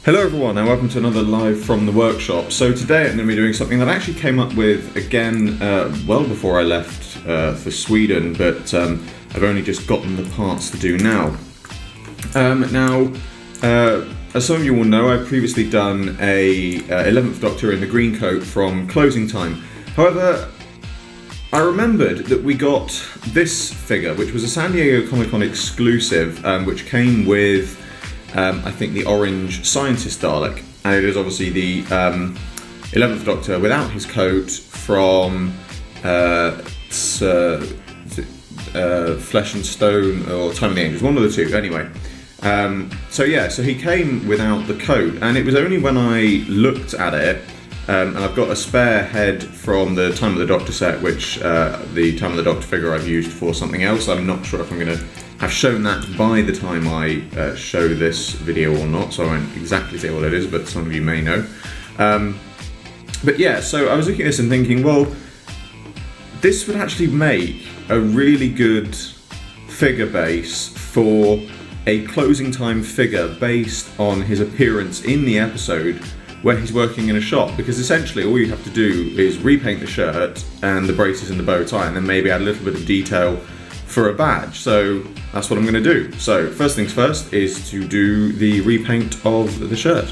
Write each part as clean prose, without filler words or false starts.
Hello everyone and welcome to another live from the workshop. So today I'm going to be doing something that I actually came up with again well before I left for Sweden, but I've only just gotten the parts to do now. As some of you will know, I've previously done a 11th Doctor in the green coat from Closing Time. However, I remembered that we got this figure, which was a San Diego Comic-Con exclusive, which came with I think the orange scientist Dalek, and it is obviously the 11th Doctor without his coat from Flesh and Stone or Time of the Angels, one of the two, anyway. So he came without the coat, and it was only when I looked at it, and I've got a spare head from the Time of the Doctor set, which the Time of the Doctor figure I've used for something else. I'm not sure if I'm going to have shown that by the time I show this video or not, so I won't exactly say what it is, but some of you may know. But yeah, so I was looking at this and thinking, well, this would actually make a really good figure base for a Closing Time figure based on his appearance in the episode where he's working in a shop, because essentially all you have to do is repaint the shirt and the braces and the bow tie, and then maybe add a little bit of detail for a badge. So that's what I'm going to do. So first things first is to do the repaint of the shirt.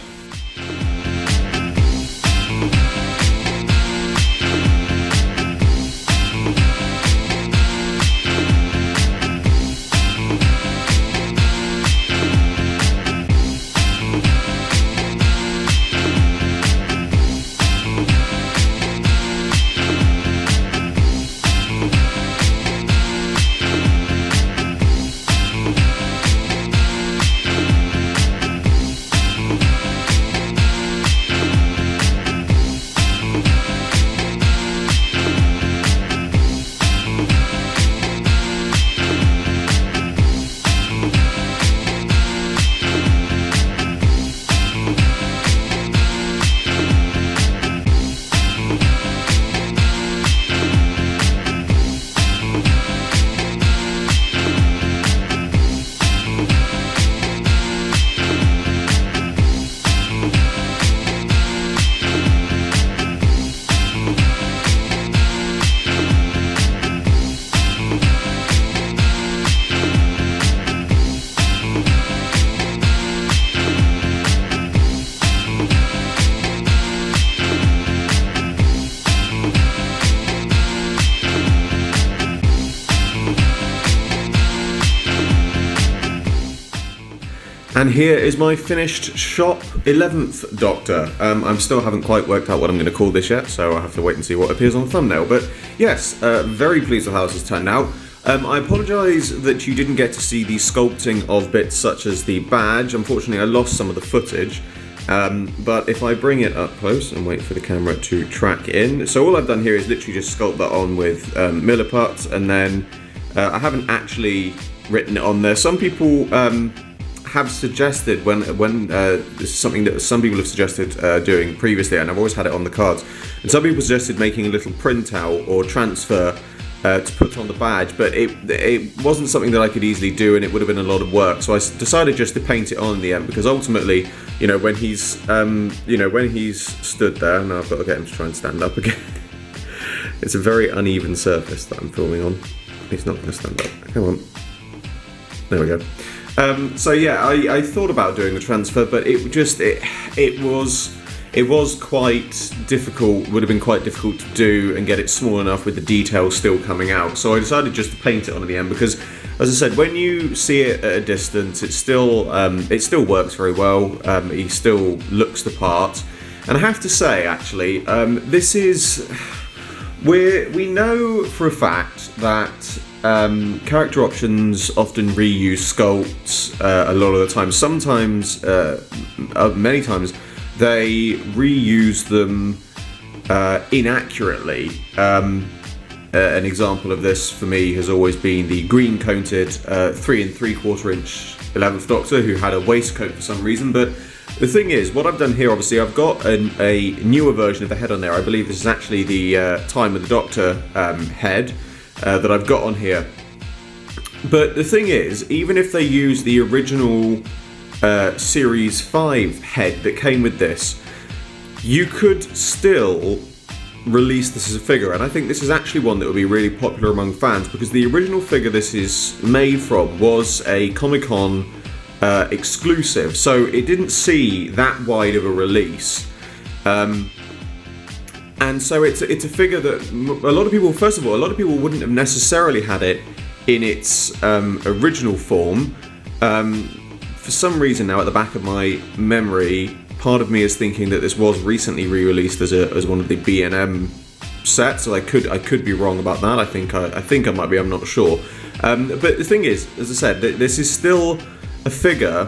And here is my finished shop 11th Doctor. I still haven't quite worked out what I'm going to call this yet, so I'll have to wait and see what appears on the thumbnail. But yes, very pleased with how this has turned out. I apologise that you didn't get to see the sculpting of bits such as the badge. Unfortunately, I lost some of the footage. But if I bring it up close and wait for the camera to track in. So all I've done here is literally just sculpt that on with Milliput, and then I haven't actually written it on there. Some people have suggested this is something that some people have suggested doing previously, and I've always had it on the cards, and some people suggested making a little printout or transfer to put on the badge, but it wasn't something that I could easily do, and it would have been a lot of work, so I decided just to paint it on in the end, because ultimately, when he's stood there, now I've got to get him to try and stand up again. It's a very uneven surface that I'm filming on. He's not going to stand up. Come on. There we go. So yeah, I thought about doing the transfer, but it was quite difficult, would have been quite difficult to do and get it small enough with the details still coming out. So I decided just to paint it on at the end, because, as I said, when you see it at a distance, it still works very well. He still looks the part, and I have to say, actually, we know for a fact that character options often reuse sculpts a lot of the time. Sometimes, many times, they reuse them inaccurately. An example of this for me has always been the green coated 3 3/4 inch 11th Doctor, who had a waistcoat for some reason. But the thing is, what I've done here, obviously, I've got a newer version of the head on there. I believe this is actually the Time of the Doctor head that I've got on here. But the thing is, even if they use the original Series 5 head that came with this, you could still release this as a figure, and I think this is actually one that would be really popular among fans, because the original figure this is made from was a Comic-Con exclusive, so it didn't see that wide of a release, and so it's a figure that a lot of people, first of all, a lot of people wouldn't have necessarily had it in its original form. For some reason now, at the back of my memory, part of me is thinking that this was recently re-released as one of the B&M sets, so I could be wrong about that. I think I might be. I'm not sure. But the thing is, as I said, this is still a figure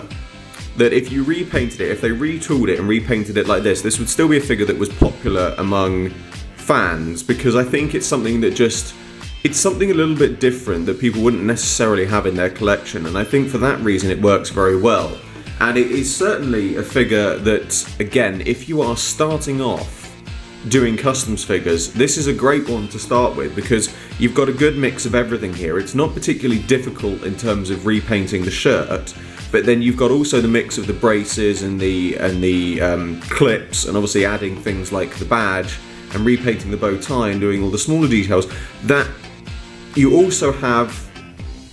that if you repainted it, if they retooled it and repainted it like this would still be a figure that was popular among fans, because I think it's something that it's something a little bit different that people wouldn't necessarily have in their collection, and I think for that reason it works very well. And it is certainly a figure that, again, if you are starting off doing customs figures, this is a great one to start with, because you've got a good mix of everything here. It's not particularly difficult in terms of repainting the shirt, but then you've got also the mix of the braces and the clips, and obviously adding things like the badge and repainting the bow tie and doing all the smaller details. That you also have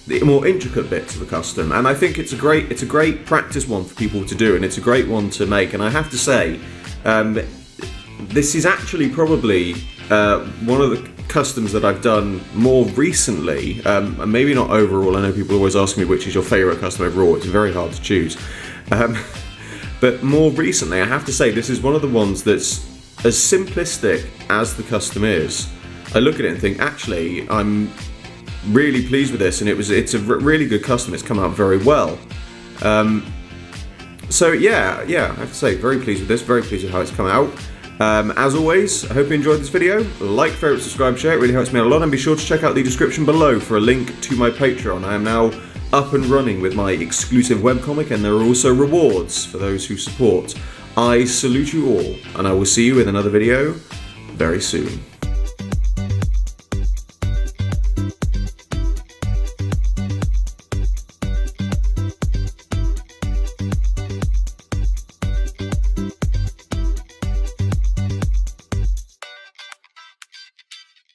the more intricate bits of the custom, and I think it's a great practice one for people to do, and it's a great one to make. And I have to say, this is actually probably one of the customs that I've done more recently, and maybe not overall. I know people always ask me which is your favourite custom overall. It's very hard to choose, but more recently I have to say this is one of the ones that's as simplistic as the custom is. I look at it and think, actually, I'm really pleased with this, and it's a really good custom. It's come out very well. So yeah, I have to say, very pleased with this, very pleased with how it's come out. As always, I hope you enjoyed this video. Like, favourite, subscribe, share, it really helps me out a lot, and be sure to check out the description below for a link to my Patreon. I am now up and running with my exclusive webcomic, and there are also rewards for those who support. I salute you all, and I will see you with another video very soon.